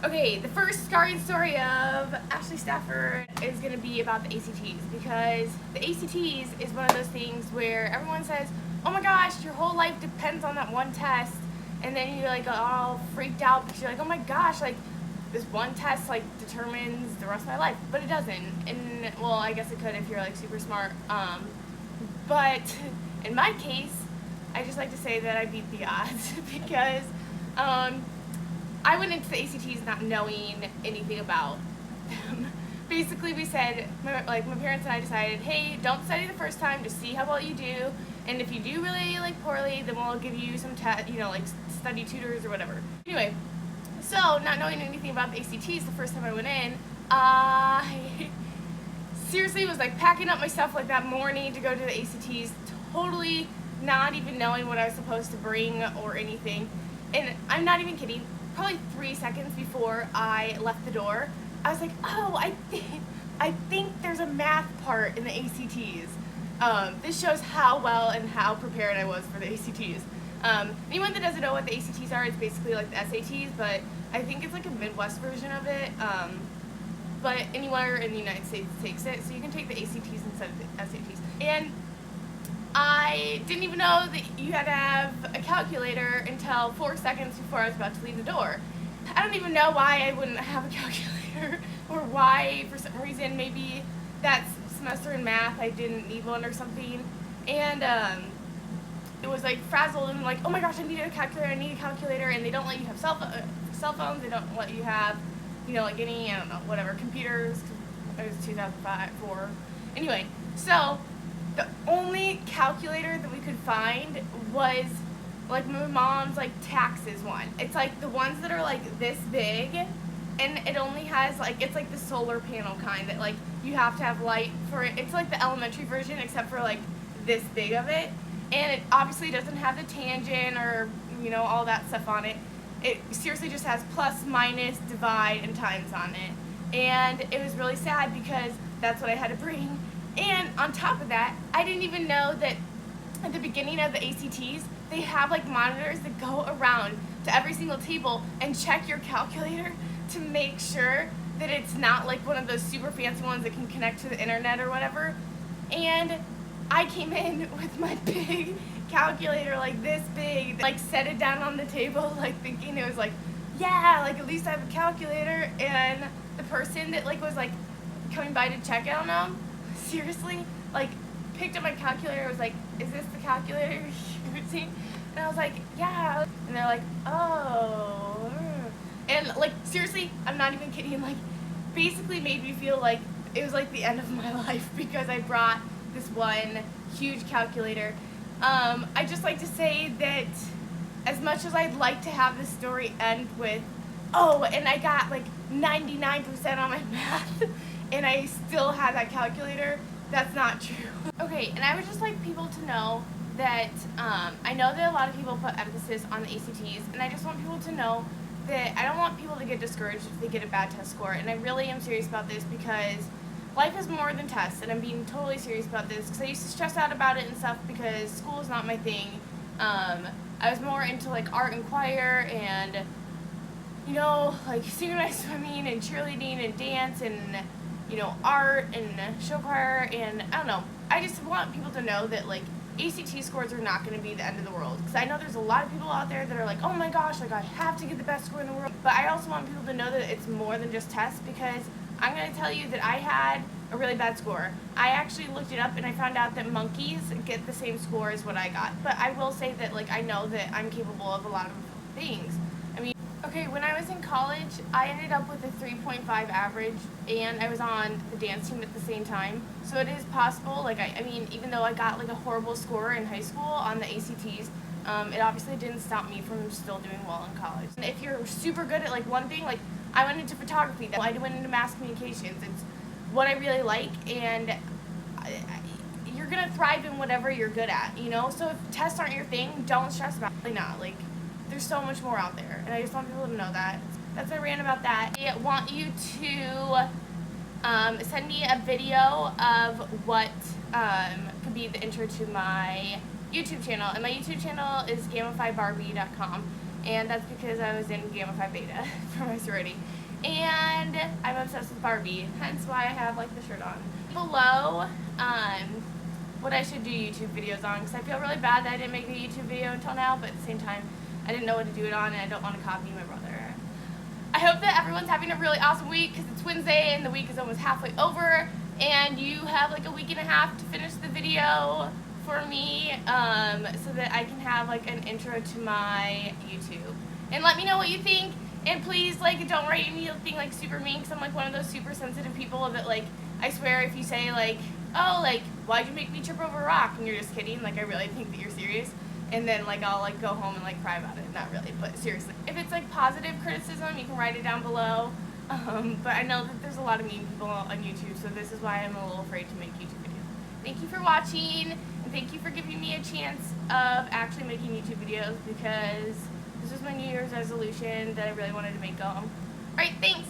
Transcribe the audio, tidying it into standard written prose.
Okay, the first scarring story of Ashley Stafford is going to be about the ACTs, because the ACTs is one of those things where everyone says, oh my gosh, your whole life depends on that one test, and then you're like all freaked out because you're like, oh my gosh, like this one test like determines the rest of my life, but it doesn't. And well, I guess it could if you're like super smart, but in my case, I just like to say that I beat the odds because I went into the ACTs not knowing anything about them. Basically, we said, my parents and I decided, hey, don't study the first time, just see how well you do, and if you do really like poorly, then we'll give you some like study tutors or whatever. Anyway, so not knowing anything about the ACTs the first time I went in, I seriously was like packing up my stuff like that morning to go to the ACTs, totally not even knowing what I was supposed to bring or anything. And I'm not even kidding, probably 3 seconds before I left the door, I was like, oh, I think there's a math part in the ACTs. This shows how well and how prepared I was for the ACTs. Anyone that doesn't know what the ACTs are, it's basically like the SATs, but I think it's like a Midwest version of it. But anywhere in the United States takes it, so you can take the ACTs instead of the SATs. And I didn't even know that you had to have a calculator until 4 seconds before I was about to leave the door. I don't even know why I wouldn't have a calculator, or why, for some reason, maybe that semester in math I didn't need one or something. And it was like frazzled and like, oh my gosh, I need a calculator, and they don't let you have cell phones, they don't let you have, you know, like any, I don't know, whatever, computers. It was 2005, 4. Anyway, so the only calculator that we could find was like my mom's like taxes one. It's like the ones that are like this big, and it only has like, it's like the solar panel kind that like you have to have light for it. It's like the elementary version except for like this big of it, and it obviously doesn't have the tangent or, you know, all that stuff on it. It seriously just has plus, minus, divide, and times on it. And it was really sad because that's what I had to bring. And on top of that, I didn't even know that at the beginning of the ACTs, they have like monitors that go around to every single table and check your calculator to make sure that it's not like one of those super fancy ones that can connect to the internet or whatever. And I came in with my big calculator, like this big, like set it down on the table, like thinking it was like, yeah, like at least I have a calculator. And the person that like was like coming by to check it on them, seriously, like picked up my calculator, was like, is this the calculator you're using? And I was like, yeah. And they're like, oh. And like seriously, I'm not even kidding, like basically made me feel like it was like the end of my life because I brought this one huge calculator. I just like to say that as much as I'd like to have this story end with, oh, and I got like 99% on my math and I still had that calculator, that's not true. Okay, and I would just like people to know that I know that a lot of people put emphasis on the ACTs, and I just want people to know that I don't want people to get discouraged if they get a bad test score. And I really am serious about this because life is more than tests, and I'm being totally serious about this because I used to stress out about it and stuff because school is not my thing. I was more into like art and choir and, you know, like synchronized swimming and cheerleading and dance and, you know, art and show choir, and I don't know. I just want people to know that like ACT scores are not going to be the end of the world, because I know there's a lot of people out there that are like, oh my gosh, like I have to get the best score in the world. But I also want people to know that it's more than just tests, because I'm going to tell you that I had a really bad score. I actually looked it up and I found out that monkeys get the same score as what I got. But I will say that like I know that I'm capable of a lot of things. I mean, okay, when I was in college, I ended up with a 3.5 average, and I was on the dance team at the same time. So it is possible, like I mean, even though I got like a horrible score in high school on the ACTs, it obviously didn't stop me from still doing well in college. And if you're super good at like one thing, like I went into photography, I went into mass communications, it's what I really like, and you're gonna thrive in whatever you're good at, you know? So if tests aren't your thing, don't stress about it. Really not, like, there's so much more out there, and I just want people to know that. That's my rant about that. I want you to send me a video of what could be the intro to my YouTube channel, and my YouTube channel is GammaPhiBarbie.com. and that's because I was in Gamma Phi Beta for my sorority. And I'm obsessed with Barbie, hence why I have like the shirt on. Below, what I should do YouTube videos on, because I feel really bad that I didn't make a YouTube video until now, but at the same time, I didn't know what to do it on, and I don't want to copy my brother. I hope that everyone's having a really awesome week, because it's Wednesday and the week is almost halfway over, and you have like a week and a half to finish the video for me, so that I can have like an intro to my YouTube. And let me know what you think, and please like don't write anything like super mean, because I'm like one of those super sensitive people that like, I swear if you say like, oh like, why'd you make me trip over a rock, and you're just kidding, like I really think that you're serious, and then like I'll like go home and like cry about it. Not really, but seriously. If it's like positive criticism, you can write it down below. But I know that there's a lot of mean people on YouTube, so this is why I'm a little afraid to make YouTube videos. Thank you for watching, and thank you for giving me a chance of actually making YouTube videos, because this was my New Year's resolution that I really wanted to make them. Alright, thanks!